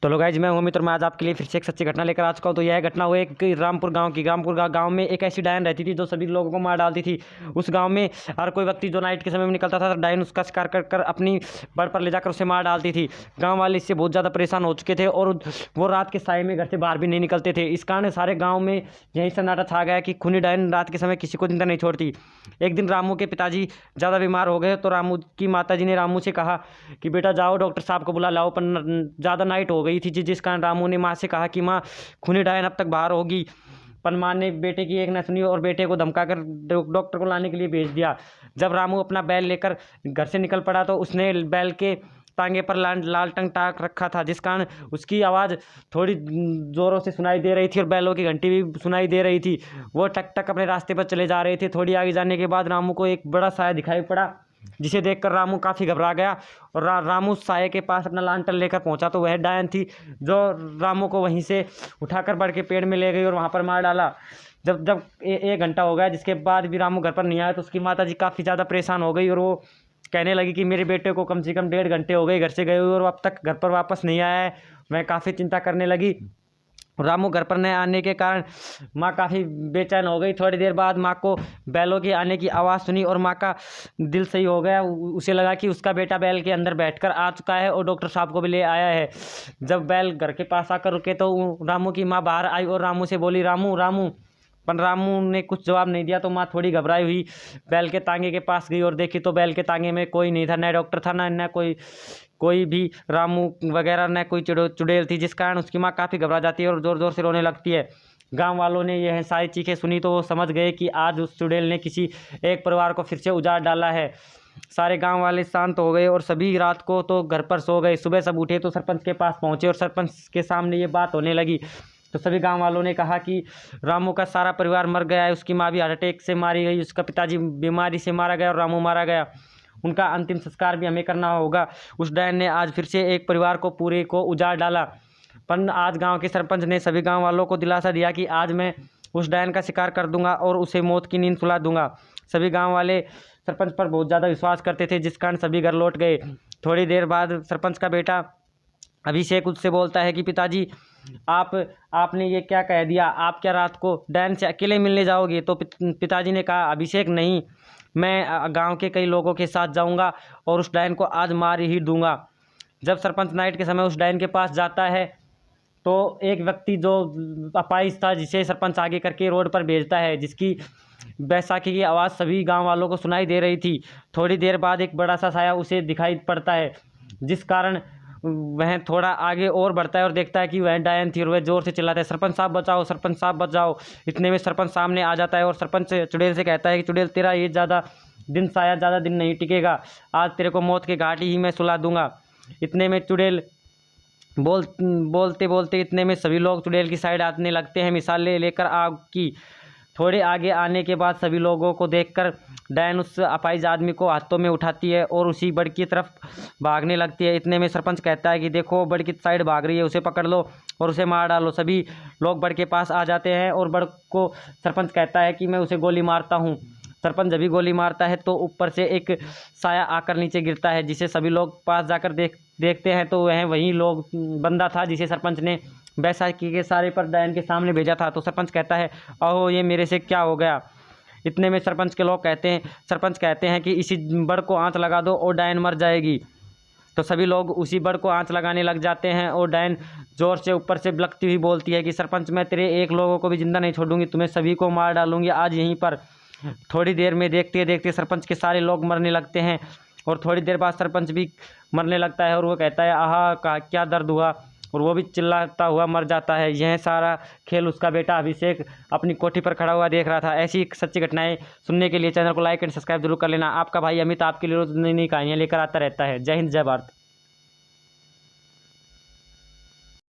तो लोग गाइस, मैं हूं अमित और मैं आज आपके लिए फिर से एक सच्ची घटना लेकर आ चुका हूं। तो यह घटना हुई एक रामपुर गांव की। रामपुर गांव में एक ऐसी डायन रहती थी जो सभी लोगों को मार डालती थी। उस गांव में हर कोई व्यक्ति जो नाइट के समय में निकलता था, डायन उसका शिकार कर कर अपनी बड़ पर ले जाकर उसे मार डालती थी। गाँव वाले इससे बहुत ज़्यादा परेशान हो चुके थे और वो रात के साय में घर से बाहर भी नहीं निकलते थे। इस कारण सारे गाँव में यही सन्नाटा छा गया कि खूनी डायन रात के समय किसी को जिंदा नहीं छोड़ती। एक दिन रामू के पिताजी ज़्यादा बीमार हो गए तो रामू की माताजी ने रामू से कहा कि बेटा जाओ डॉक्टर साहब को बुला लाओ, पर ज़्यादा नाइट हो गई थी जिस कारण रामू ने माँ से कहा कि माँ खूनी डायन अब तक बाहर होगी। पर माँ ने बेटे की एक न सुनी और बेटे को धमकाकर डॉक्टर को लाने के लिए भेज दिया। जब रामू अपना बैल लेकर घर से निकल पड़ा तो उसने बैल के टांगे पर लालटन टाक रखा था, जिस कारण उसकी आवाज़ थोड़ी ज़ोरों से सुनाई दे रही थी और बैलों की घंटी भी सुनाई दे रही थी। वो टक टक अपने रास्ते पर चले जा रहे थे। थोड़ी आगे जाने के बाद रामू को एक बड़ा साया दिखाई पड़ा, जिसे देखकर रामू काफ़ी घबरा गया और रामू साये के पास अपना लालटेन लेकर पहुंचा तो वह डायन थी जो रामू को वहीं से उठाकर बढ़ के पेड़ में ले गई और वहां पर मार डाला। जब जब एक घंटा हो गया जिसके बाद भी रामू घर पर नहीं आया तो उसकी माताजी काफ़ी ज़्यादा परेशान हो गई और वो कहने लगी कि मेरे बेटे को कम से कम 1.5 घंटे हो गए घर से गए हुए और अब तक घर पर वापस नहीं आया है। मैं काफ़ी चिंता करने लगी। रामू घर पर न आने के कारण माँ काफ़ी बेचैन हो गई। थोड़ी देर बाद माँ को बैलों के आने की आवाज़ सुनी और माँ का दिल सही हो गया। उसे लगा कि उसका बेटा बैल के अंदर बैठकर आ चुका है और डॉक्टर साहब को भी ले आया है। जब बैल घर के पास आकर रुके तो रामू की माँ बाहर आई और रामू से बोली रामू रामू, पर रामू ने कुछ जवाब नहीं दिया। तो माँ थोड़ी घबराई हुई बैल के तांगे के पास गई और देखी तो बैल के तांगे में कोई नहीं था, न डॉक्टर था न कोई भी रामू वगैरह, न कोई चुड़ैल थी, जिस कारण उसकी माँ काफ़ी घबरा जाती है और ज़ोर ज़ोर से रोने लगती है। गांव वालों ने यह सारी चीखें सुनी तो वो समझ गए कि आज उस चुड़ैल ने किसी एक परिवार को फिर से उजाड़ डाला है। सारे गांव वाले शांत हो गए और सभी रात को तो घर पर सो गए। सुबह सब उठे तो सरपंच के पास पहुंचे और सरपंच के सामने ये बात होने लगी तो सभी गांव वालों ने कहा कि रामू का सारा परिवार मर गया है, उसकी माँ भी हार्ट अटैक से मारी गई, उसका पिताजी बीमारी से मारा गया और रामू मारा गया। उनका अंतिम संस्कार भी हमें करना होगा। उस डायन ने आज फिर से एक परिवार को पूरे को उजाड़ डाला। पर आज गांव के सरपंच ने सभी गांव वालों को दिलासा दिया कि आज मैं उस डायन का शिकार कर दूंगा और उसे मौत की नींद सुला दूंगा। सभी गांव वाले सरपंच पर बहुत ज़्यादा विश्वास करते थे, जिस कारण सभी घर लौट गए। थोड़ी देर बाद सरपंच का बेटा अभिषेक उससे बोलता है कि पिताजी आपने ये क्या कह दिया, आप क्या रात को डायन से अकेले मिलने जाओगे? तो पिताजी ने कहा अभिषेक नहीं, मैं गांव के कई लोगों के साथ जाऊंगा और उस डायन को आज मार ही दूंगा। जब सरपंच नाइट के समय उस डायन के पास जाता है तो एक व्यक्ति जो अपाहिज था, जिसे सरपंच आगे करके रोड पर भेजता है, जिसकी बैसाखी की आवाज़ सभी गांव वालों को सुनाई दे रही थी। थोड़ी देर बाद एक बड़ा सा साया उसे दिखाई पड़ता है, जिस कारण वह थोड़ा आगे और बढ़ता है और देखता है कि वह डायन थी और वह जोर से चिल्लाता है सरपंच साहब बचाओ, सरपंच साहब बचाओ। इतने में सरपंच सामने आ जाता है और सरपंच चुड़ैल से कहता है कि चुड़ैल तेरा ये ज़्यादा दिन नहीं टिकेगा, आज तेरे को मौत के घाट ही मैं सुला दूंगा। इतने में चुड़ैल बोलते बोलते इतने में सभी लोग चुड़ैल की साइड आने लगते हैं, मिसाल लेकर आग की। थोड़े आगे आने के बाद सभी लोगों को देखकर डायन उस अपाहिज आदमी को हाथों में उठाती है और उसी बड़ की तरफ भागने लगती है। इतने में सरपंच कहता है कि देखो बड़ की साइड भाग रही है, उसे पकड़ लो और उसे मार डालो। सभी लोग बड़ के पास आ जाते हैं और बड़ को सरपंच कहता है कि मैं उसे गोली मारता हूँ। सरपंच जब भी गोली मारता है तो ऊपर से एक साया आकर नीचे गिरता है, जिसे सभी लोग पास जाकर देखते हैं तो वह वही लोग बंदा था जिसे सरपंच ने बैसाखी के सारे पर डायन के सामने भेजा था। तो सरपंच कहता है अहो ये मेरे से क्या हो गया। इतने में सरपंच कहते हैं कि इसी बड़ को आंच लगा दो और डायन मर जाएगी। तो सभी लोग उसी बड़ को आंच लगाने लग जाते हैं और डायन जोर से ऊपर से बिलखती हुई बोलती है कि सरपंच मैं तेरे एक लोगों को भी जिंदा नहीं छोड़ूंगी, तुम्हें सभी को मार डालूंगी आज यहीं पर। थोड़ी देर में देखते देखते सरपंच के सारे लोग मरने लगते हैं और थोड़ी देर बाद सरपंच भी मरने लगता है और वो कहता है आहा का क्या दर्द हुआ, और वो भी चिल्लाता हुआ मर जाता है। यह सारा खेल उसका बेटा अभिषेक अपनी कोठी पर खड़ा हुआ देख रहा था। ऐसी सच्ची घटनाएं सुनने के लिए चैनल को लाइक एंड सब्सक्राइब जरूर कर लेना। आपका भाई अमित आपके लिए रोज नई नई कहानियां लेकर आता रहता है। जय हिंद जय भारत।